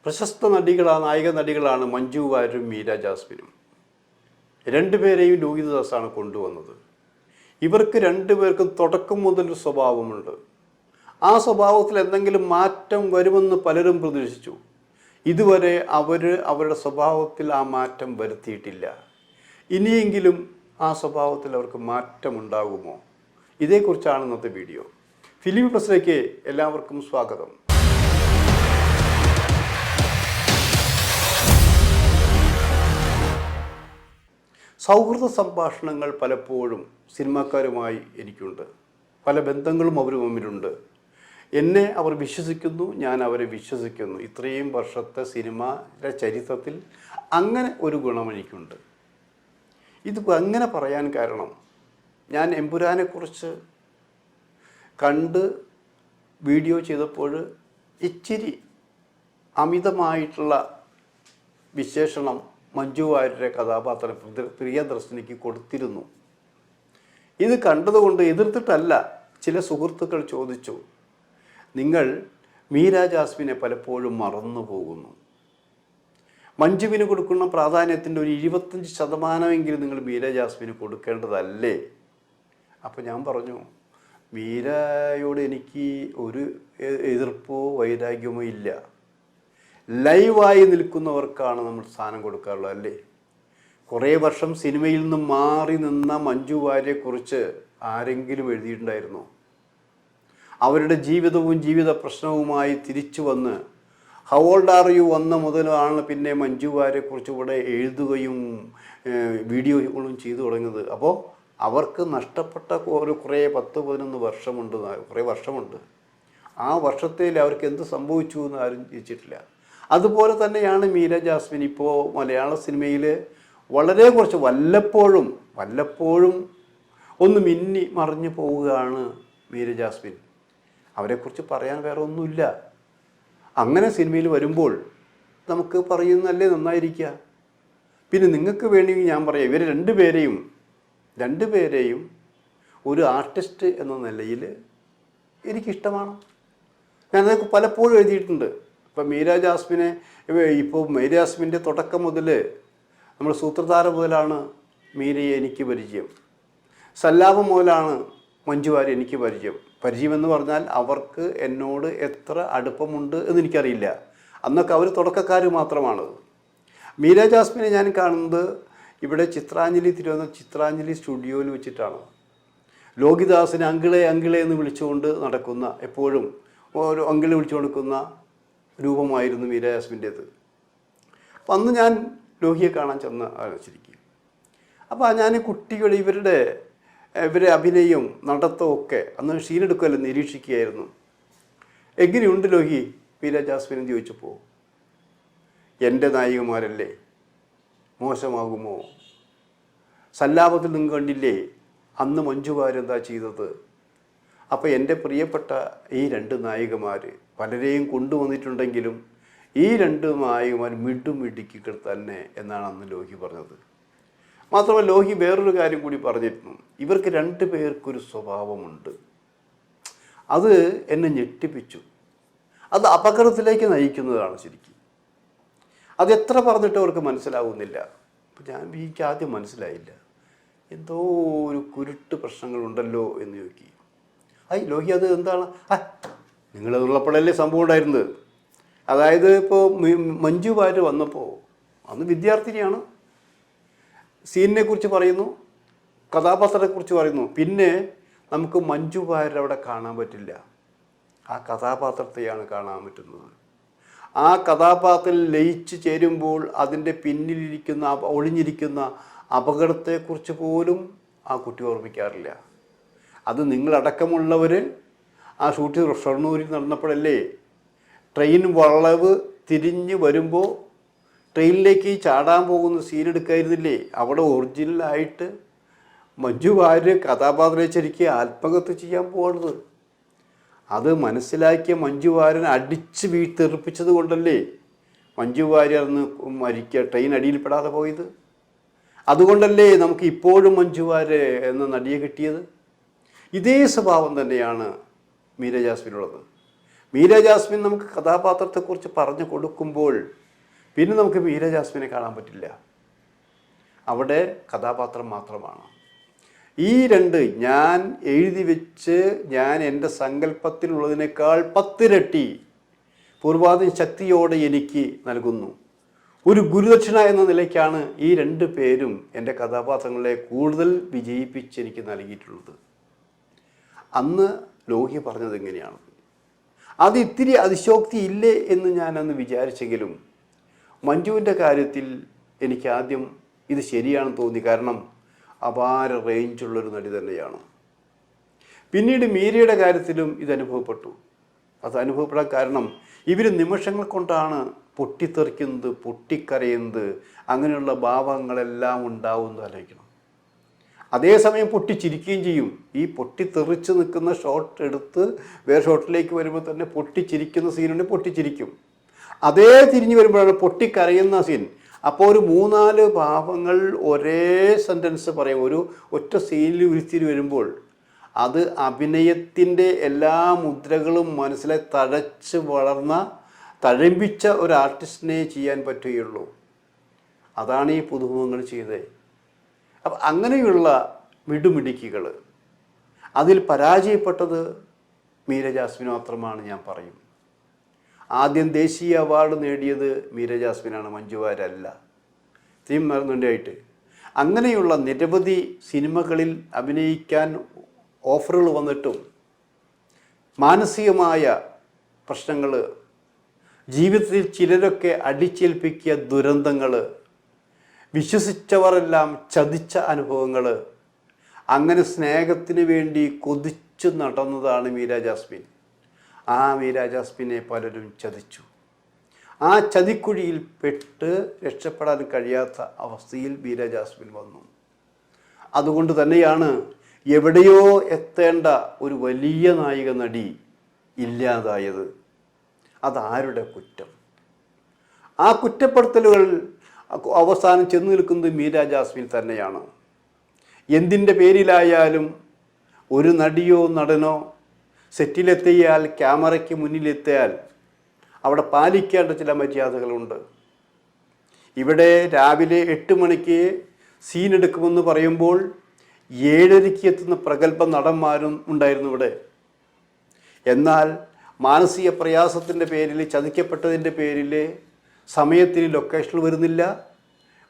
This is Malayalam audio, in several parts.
പ്രശസ്ത നായിക നടികളാണ് മഞ്ജു വാര്യരും മീര ജാസ്മിനും. രണ്ടുപേരെയും ലോഹിതദാസാണ് കൊണ്ടുവന്നത്. ഇവർക്ക് രണ്ടുപേർക്കും തുടക്കം മുതലൊരു സ്വഭാവമുണ്ട്. ആ സ്വഭാവത്തിൽ എന്തെങ്കിലും മാറ്റം വരുമെന്ന് പലരും പ്രതീക്ഷിച്ചു. ഇതുവരെ അവരുടെ സ്വഭാവത്തിൽ ആ മാറ്റം വരുത്തിയിട്ടില്ല. ഇനിയെങ്കിലും ആ സ്വഭാവത്തിൽ അവർക്ക് മാറ്റമുണ്ടാകുമോ? ഇതേക്കുറിച്ചാണ് ഇന്നത്തെ വീഡിയോ. ഫിലിം പ്ലസിലേക്ക് എല്ലാവർക്കും സ്വാഗതം. സൗഹൃദ സംഭാഷണങ്ങൾ പലപ്പോഴും സിനിമാക്കാരുമായി എനിക്കുണ്ട്. പല ബന്ധങ്ങളും അവർ തമ്മിലുണ്ട്. എന്നെ അവർ വിശ്വസിക്കുന്നു, ഞാൻ അവരെ വിശ്വസിക്കുന്നു. ഇത്രയും വർഷത്തെ സിനിമയുടെ ചരിത്രത്തിൽ അങ്ങനെ ഒരു ഗുണം എനിക്കുണ്ട്. ഇത് അങ്ങനെ പറയാൻ കാരണം, ഞാൻ എമ്പുരാനെക്കുറിച്ച് കണ്ട് വീഡിയോ ചെയ്തപ്പോൾ ഇച്ചിരി അമിതമായിട്ടുള്ള വിശേഷണം മഞ്ജു വാര്യരുടെ കഥാപാത്രം പ്രിയദർശിനിക്ക് കൊടുത്തിരുന്നു. ഇത് കണ്ടതുകൊണ്ട് എതിർത്തിട്ടല്ല. ചില സുഹൃത്തുക്കൾ ചോദിച്ചു, നിങ്ങൾ മീര ജാസ്മിനെ പലപ്പോഴും മറന്നു പോകുന്നു. മഞ്ജുവിന് കൊടുക്കുന്ന പ്രാധാന്യത്തിൻ്റെ ഒരു 25% നിങ്ങൾ മീര ജാസ്മിന് കൊടുക്കേണ്ടതല്ലേ? അപ്പോൾ ഞാൻ പറഞ്ഞു, മീരയോട് എനിക്ക് ഒരു എതിർപ്പോ വൈരാഗ്യമോ ഇല്ല. ലൈവായി നിൽക്കുന്നവർക്കാണ് നമ്മൾ സ്ഥാനം കൊടുക്കാറുള്ളത്, അല്ലേ? കുറേ വർഷം സിനിമയിൽ നിന്നും മാറി നിന്ന മഞ്ജു വാര്യരെക്കുറിച്ച് ആരെങ്കിലും എഴുതിയിട്ടുണ്ടായിരുന്നോ? അവരുടെ ജീവിതവും ജീവിത പ്രശ്നവുമായി തിരിച്ചു വന്ന് ഹൗ ഓൾഡ് ആർ യു വന്ന മുതലാണ് പിന്നെ മഞ്ജു വാര്യരെക്കുറിച്ച് ഇവിടെ എഴുതുകയും വീഡിയോകളും ചെയ്തു തുടങ്ങിയത്. അപ്പോൾ അവർക്ക് നഷ്ടപ്പെട്ട കുറേ 10-11 വർഷമുണ്ട്, കുറേ വർഷമുണ്ട്. ആ വർഷത്തിൽ അവർക്ക് എന്ത് സംഭവിച്ചു എന്ന് ആരും ചോദിച്ചിട്ടില്ല. അതുപോലെ തന്നെയാണ് മീര ജാസ്മിൻ. ഇപ്പോൾ മലയാള സിനിമയിൽ വളരെ കുറച്ച് വല്ലപ്പോഴും ഒന്ന് മിന്നി മറിഞ്ഞു പോവുകയാണ് മീര ജാസ്മിൻ. അവരെക്കുറിച്ച് പറയാൻ വേറെ ഒന്നുമില്ല. അങ്ങനെ സിനിമയിൽ വരുമ്പോൾ നമുക്ക് പറയുന്നതല്ലേ നന്നായിരിക്കുക. പിന്നെ നിങ്ങൾക്ക് വേണമെങ്കിൽ ഞാൻ പറയാം, ഇവർ രണ്ടുപേരെയും ഒരു ആർട്ടിസ്റ്റ് എന്ന നിലയിൽ എനിക്കിഷ്ടമാണ്. ഞാനതൊക്കെ പലപ്പോഴും എഴുതിയിട്ടുണ്ട്. ഇപ്പം മീര ജാസ്മിൻ്റെ തുടക്കം മുതൽ, നമ്മൾ സൂത്രധാര മുതലാണ് മീരയെ എനിക്ക് പരിചയം. സല്ലാപം മുതലാണ് മഞ്ജു വാര്യർ എനിക്ക് പരിചയം എന്ന് പറഞ്ഞാൽ അവർക്ക് എന്നോട് എത്ര അടുപ്പമുണ്ട് എന്നെനിക്കറിയില്ല. അന്നൊക്കെ അവർ തുടക്കക്കാർ മാത്രമാണ്. മീര ജാസ്മിനെ ഞാൻ കാണുന്നത് ഇവിടെ തിരുവനന്തപുരം ചിത്രാഞ്ജലി സ്റ്റുഡിയോയിൽ വെച്ചിട്ടാണ്. ലോഹിതദാസിനെ അങ്കിളെ എന്ന് വിളിച്ചുകൊണ്ട് നടക്കുന്ന, എപ്പോഴും ഒരു അങ്കിളെ വിളിച്ചു കൊടുക്കുന്ന രൂപമായിരുന്നു മീര ജാസ്മിൻ്റേത്. അപ്പം അന്ന് ഞാൻ ലോഹിയെ കാണാൻ ചെന്ന് ശരിക്കും. അപ്പോൾ ഞാൻ കുട്ടികൾ ഇവരെ അഭിനയം നടത്തവും ഒക്കെ അന്ന് ഷീനെടുക്കുമല്ലോ നിരീക്ഷിക്കുകയായിരുന്നു. എങ്ങനെയുണ്ട് ലോഹി മീര ജാസ്മിൻ എന്ന് ചോദിച്ചപ്പോൾ, എൻ്റെ നായികമാരല്ലേ, മോശമാകുമോ? സല്ലാപത്തിൽ നിങ്ങൾ കണ്ടില്ലേ അന്ന് മഞ്ജു വാര്യർ എന്താ ചെയ്തത്? അപ്പോൾ എൻ്റെ പ്രിയപ്പെട്ട ഈ 2 നായികമാർ പലരെയും കൊണ്ടുവന്നിട്ടുണ്ടെങ്കിലും ഈ 2 നായികമാർ മിടുക്കിട്ട് തന്നെ എന്നാണ് അന്ന് ലോഹി പറഞ്ഞത്. മാത്രമല്ല ലോഹി വേറൊരു കാര്യം കൂടി പറഞ്ഞിരുന്നു. ഇവർക്ക് 2 പേർക്കൊരു സ്വഭാവമുണ്ട്. അത് എന്നെ ഞെട്ടിപ്പിച്ചു. അത് അപകടത്തിലേക്ക് നയിക്കുന്നതാണ് ശരിക്കും. അത് എത്ര പറഞ്ഞിട്ട് അവർക്ക് മനസ്സിലാവുന്നില്ല. അപ്പം എനിക്ക് ആദ്യം മനസ്സിലായില്ല, എന്തോ ഒരു കുരുട്ട് പ്രശ്നങ്ങളുണ്ടല്ലോ എന്ന് ചോദിക്കി. ലോഹി അത് എന്താണ്? നിങ്ങളതുള്ളപ്പോഴല്ലേ സംഭവം ഉണ്ടായിരുന്നത്. അതായത് ഇപ്പോൾ മഞ്ജു വാര്യർ വന്നപ്പോൾ അന്ന് വിദ്യാർത്ഥിനിയാണ്. സീനിനെ കുറിച്ച് പറയുന്നു, കഥാപാത്രത്തെക്കുറിച്ച് പറയുന്നു. പിന്നെ നമുക്ക് മഞ്ജു വാര്യർ അവിടെ കാണാൻ പറ്റില്ല. ആ കഥാപാത്രത്തെയാണ് കാണാൻ പറ്റുന്നത്. ആ കഥാപാത്രത്തിൽ ലയിച്ച് ചേരുമ്പോൾ അതിൻ്റെ പിന്നിലിരിക്കുന്ന ഒളിഞ്ഞിരിക്കുന്ന അപകടത്തെക്കുറിച്ച് പോലും ആ കുട്ടി ഓർമ്മിക്കാറില്ല. അത് നിങ്ങളടക്കമുള്ളവർ ആ ഷൂട്ടിംഗ് ഷൊർണൂരിൽ നടന്നപ്പോഴല്ലേ, ട്രെയിൻ വളവ് തിരിഞ്ഞ് വരുമ്പോൾ ട്രെയിനിലേക്ക് ചാടാൻ പോകുന്ന സീനെടുക്കായിരുന്നില്ലേ? അവിടെ ഒറിജിനലായിട്ട് മഞ്ജു വാര്യർ കഥാപാത്രം ശരിക്കും ആത്മഹത്യ ചെയ്യാൻ പോകുന്നത്. അത് മനസ്സിലാക്കിയ മഞ്ജു വാര്യനെ അടിച്ച് വീഴ്ത്തെറിപ്പിച്ചത് കൊണ്ടല്ലേ മഞ്ജു വാര്യർ അന്ന് ട്രെയിൻ അടിയിൽപ്പെടാതെ പോയത്. അതുകൊണ്ടല്ലേ നമുക്ക് ഇപ്പോഴും മഞ്ജു വാര്യർ എന്ന നടിയെ കിട്ടിയത്. ഇതേ സ്വഭാവം തന്നെയാണ് മീര ജാസ്മിനുള്ളത്. മീര ജാസ്മിൻ നമുക്ക് കഥാപാത്രത്തെക്കുറിച്ച് പറഞ്ഞു കൊടുക്കുമ്പോൾ പിന്നെ നമുക്ക് മീര ജാസ്മിനെ കാണാൻ പറ്റില്ല. അവിടെ കഥാപാത്രം മാത്രമാണ്. ഈ രണ്ട് ഞാൻ എഴുതി വെച്ച് ഞാൻ എൻ്റെ സങ്കല്പത്തിലുള്ളതിനേക്കാൾ 10 ഇരട്ടി പൂർവാധിക ശക്തിയോടെ എനിക്ക് നൽകുന്നു. ഒരു ഗുരുദക്ഷിണ എന്ന നിലയ്ക്കാണ് ഈ 2 പേരും എൻ്റെ കഥാപാത്രങ്ങളെ കൂടുതൽ വിജയിപ്പിച്ച് എനിക്ക് നൽകിയിട്ടുള്ളത്. അന്ന് ലോഹി പറഞ്ഞത് എങ്ങനെയാണ്? അത് ഇത്തിരി അതിശോക്തി ഇല്ലേ എന്ന് ഞാനന്ന് വിചാരിച്ചെങ്കിലും മഞ്ജുവിൻ്റെ കാര്യത്തിൽ എനിക്ക് ആദ്യം ഇത് ശരിയാണെന്ന് തോന്നി. കാരണം അപാര റേഞ്ചുള്ളൊരു നടി തന്നെയാണ്. പിന്നീട് മീരയുടെ കാര്യത്തിലും ഇത് അനുഭവപ്പെട്ടു. അത് അനുഭവപ്പെടാൻ കാരണം ഇവർ നിമിഷങ്ങൾ കൊണ്ടാണ് പൊട്ടിത്തെറിക്കുന്നത്, പൊട്ടിക്കരയുന്നത്, അങ്ങനെയുള്ള ഭാവങ്ങളെല്ലാം ഉണ്ടാവുമെന്ന് ആലോചിക്കണം. അതേസമയം പൊട്ടിച്ചിരിക്കുകയും ചെയ്യും. ഈ പൊട്ടിത്തെറിച്ച് നിൽക്കുന്ന ഷോട്ട് എടുത്ത് വേറെ ഷോട്ടിലേക്ക് വരുമ്പോൾ തന്നെ പൊട്ടിച്ചിരിക്കുന്ന സീനുണ്ടെങ്കിൽ പൊട്ടിച്ചിരിക്കും. അതേ തിരിഞ്ഞു വരുമ്പോഴാണ് പൊട്ടിക്കരയുന്ന സീൻ. അപ്പോൾ ഒരു 3-4 ഭാവങ്ങൾ ഒരേ സെൻറ്റൻസ് പറയും. ഒരു ഒറ്റ സീനിൽ ഉരുത്തിരി വരുമ്പോൾ അത് അഭിനയത്തിൻ്റെ എല്ലാ മുദ്രകളും മനസ്സിലെ തഴച്ച് വളർന്ന തഴമ്പിച്ച ഒരു ആർട്ടിസ്റ്റിനെ ചെയ്യാൻ പറ്റുകയുള്ളൂ. അതാണ് ഈ പുതുമുഖങ്ങൾ ചെയ്തത്. അപ്പം അങ്ങനെയുള്ള മിടുമിടുക്കികൾ, അതിൽ പരാജയപ്പെട്ടത് മീര ജാസ്മിൻ മാത്രമാണ് ഞാൻ പറയും. ആദ്യം ദേശീയ അവാർഡ് നേടിയത് മീര ജാസ്മിനാണ്, മഞ്ജു വാര്യരല്ല. തീം മറന്നുണ്ടായിട്ട് അങ്ങനെയുള്ള നിരവധി സിനിമകളിൽ അഭിനയിക്കാൻ ഓഫറുകൾ വന്നിട്ടും മാനസികമായ പ്രശ്നങ്ങൾ, ജീവിതത്തിൽ ചിലരൊക്കെ അടിച്ചേൽപ്പിക്കിയ ദുരന്തങ്ങൾ, വിശ്വസിച്ചവരെല്ലാം ചതിച്ച അനുഭവങ്ങൾ, അങ്ങനെ സ്നേഹത്തിന് വേണ്ടി കൊതിച്ചു നടന്നതാണ് മീര ജാസ്മിൻ. ആ മീര ജാസ്മിനെ പലരും ചതിച്ചു. ആ ചതിക്കുഴിയിൽ പെട്ട് രക്ഷപ്പെടാൻ കഴിയാത്ത അവസ്ഥയിൽ മീര ജാസ്മിൻ വന്നു. അതുകൊണ്ട് തന്നെയാണ് എവിടെയോ എത്തേണ്ട ഒരു വലിയ നായിക നടി ഇല്ലാതായത്. അതാരുടെ കുറ്റം? ആ കുറ്റപ്പെടുത്തലുകൾ അവസാനം ചെന്ന് നിൽക്കുന്നത് മീര ജാസ്മിൻ തന്നെയാണ്. എന്തിൻ്റെ പേരിലായാലും ഒരു നടിയോ നടനോ സെറ്റിലെത്തിയാൽ, ക്യാമറയ്ക്ക് മുന്നിലെത്തിയാൽ അവിടെ പാലിക്കേണ്ട ചില മര്യാദകളുണ്ട്. ഇവിടെ രാവിലെ 8 മണിക്ക് സീൻ എടുക്കുമെന്ന് പറയുമ്പോൾ 7:30 എത്തുന്ന പ്രഗത്ഭ നടന്മാരും ഉണ്ടായിരുന്നു ഇവിടെ. എന്നാൽ മാനസിക പ്രയാസത്തിൻ്റെ പേരിൽ, ചതിക്കപ്പെട്ടതിൻ്റെ പേരിൽ സമയത്തിന് ലൊക്കേഷനിൽ വരുന്നില്ല,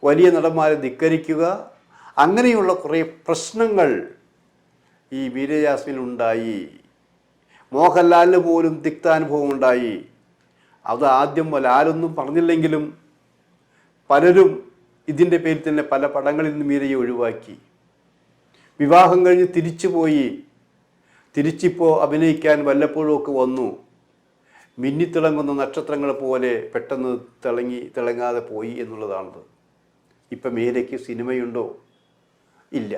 വലിയ നടന്മാരെ ധിക്കരിക്കുക, അങ്ങനെയുള്ള കുറേ പ്രശ്നങ്ങൾ ഈ മീര ജാസ്മിൻ ഉണ്ടായി. മോഹൻലാലിന് പോലും തിക്താനുഭവം ഉണ്ടായി. അത് ആദ്യം ലാലൊന്നും പറഞ്ഞില്ലെങ്കിലും പലരും ഇതിൻ്റെ പേരിൽ തന്നെ പല പടങ്ങളിൽ നിന്ന് മീരയെ ഒഴിവാക്കി. വിവാഹം കഴിഞ്ഞ് തിരിച്ചിപ്പോൾ അഭിനയിക്കാൻ വല്ലപ്പോഴും ഒക്കെ വന്നു. മിന്നിത്തിളങ്ങുന്ന നക്ഷത്രങ്ങൾ പോലെ പെട്ടെന്ന് തിളങ്ങാതെ പോയി എന്നുള്ളതാണത്. ഇപ്പം മീരയ്ക്ക് സിനിമയുണ്ടോ? ഇല്ല.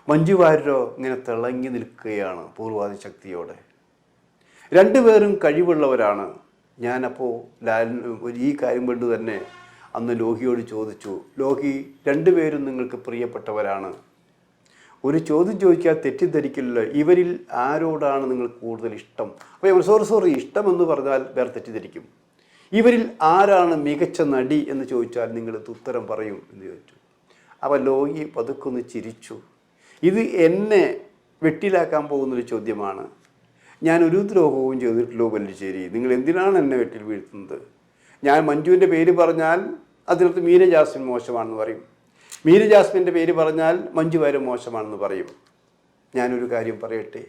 മഞ്ജു വാര്യരോ ഇങ്ങനെ തിളങ്ങി നിൽക്കുകയാണ് പൂർവാധി ശക്തിയോടെ. 2 പേരും കഴിവുള്ളവരാണ്. ഞാനപ്പോൾ ഈ കാര്യം കൊണ്ട് തന്നെ അന്ന് ലോഹിയോട് ചോദിച്ചു, ലോഹി 2 പേരും നിങ്ങൾക്ക് പ്രിയപ്പെട്ടവരാണ്, ഒരു ചോദ്യം ചോദിക്കാൻ തെറ്റിദ്ധരിക്കില്ലല്ലോ, ഇവരിൽ ആരോടാണ് നിങ്ങൾ കൂടുതൽ ഇഷ്ടം? അപ്പോൾ സോറി ഇഷ്ടമെന്ന് പറഞ്ഞാൽ വേറെ തെറ്റിദ്ധരിക്കും. ഇവരിൽ ആരാണ് മികച്ച നടി എന്ന് ചോദിച്ചാൽ നിങ്ങൾ ഉത്തരം പറയും എന്ന് ചോദിച്ചു. അപ്പോൾ ലോഹി പതുക്കൊന്ന് ചിരിച്ചു. ഇത് എന്നെ വെട്ടിലാക്കാൻ പോകുന്നൊരു ചോദ്യമാണ്. ഞാൻ ഒരു ദ്രോഹവും ചെയ്തിട്ടില്ലോ വല്ലിശ്ശേരി, നിങ്ങൾ എന്തിനാണ് എന്നെ വെട്ടിൽ വീഴ്ത്തുന്നത്? ഞാൻ മഞ്ജുവിൻ്റെ പേര് പറഞ്ഞാൽ അതിനകത്ത് മീര ജാസ്മിൻ മോശമാണെന്ന് പറയും, മീര ജാസ്മിൻ്റെ പേര് പറഞ്ഞാൽ മഞ്ജു വാര്യർ മോശമാണെന്ന് പറയും. ഞാനൊരു കാര്യം പറയട്ടെ,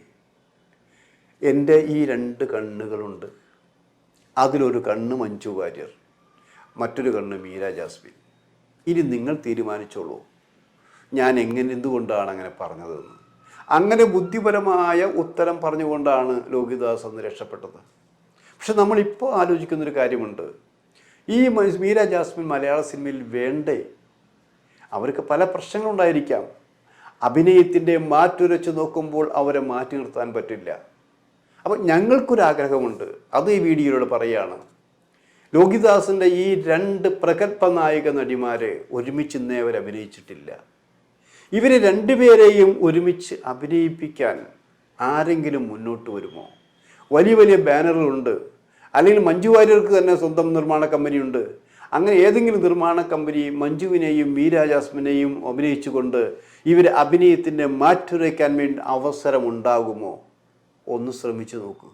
എൻ്റെ ഈ 2 കണ്ണുകളുണ്ട്. അതിലൊരു കണ്ണ് മഞ്ജു വാര്യർ, മറ്റൊരു കണ്ണ് മീര ജാസ്മിൻ. ഇനി നിങ്ങൾ തീരുമാനിച്ചോളൂ ഞാൻ എന്തുകൊണ്ടാണ് അങ്ങനെ പറഞ്ഞതെന്ന്. അങ്ങനെ ബുദ്ധിപരമായ ഉത്തരം പറഞ്ഞുകൊണ്ടാണ് ലോഹിദാസ് അന്ന് രക്ഷപ്പെട്ടത്. പക്ഷെ നമ്മളിപ്പോൾ ആലോചിക്കുന്നൊരു കാര്യമുണ്ട്, ഈ മീര ജാസ്മിൻ മലയാള സിനിമയിൽ വേണ്ടേ? അവർക്ക് പല പ്രശ്നങ്ങളുണ്ടായിരിക്കാം. അഭിനയത്തിൻ്റെ മാറ്റുരച്ച് നോക്കുമ്പോൾ അവരെ മാറ്റി നിർത്താൻ പറ്റില്ല. അപ്പം ഞങ്ങൾക്കൊരാഗ്രഹമുണ്ട്, അത് ഈ വീഡിയോയിലൂടെ പറയുകയാണ്. ലോഹിദാസിൻ്റെ ഈ 2 പ്രഗത്ഭ നായിക നടിമാരെ ഒരുമിച്ച് ഇന്നേ അവർ അഭിനയിച്ചിട്ടില്ല. ഇവരെ 2 പേരെയും ഒരുമിച്ച് അഭിനയിപ്പിക്കാൻ ആരെങ്കിലും മുന്നോട്ട് വരുമോ? വലിയ വലിയ ബാനറുകളുണ്ട്, അല്ലെങ്കിൽ മഞ്ജു വാര്യർക്ക് തന്നെ സ്വന്തം നിർമ്മാണ കമ്പനിയുണ്ട്. അങ്ങനെ ഏതെങ്കിലും നിർമ്മാണ കമ്പനി മഞ്ജുവിനെയും മീര ജാസ്മിനെയും അഭിനയിച്ചുകൊണ്ട് ഇവർ അഭിനയത്തിൻ്റെ മാറ്റുരയ്ക്കാൻ വേണ്ടി അവസരമുണ്ടാകുമോ? ഒന്ന് ശ്രമിച്ചു നോക്കൂ.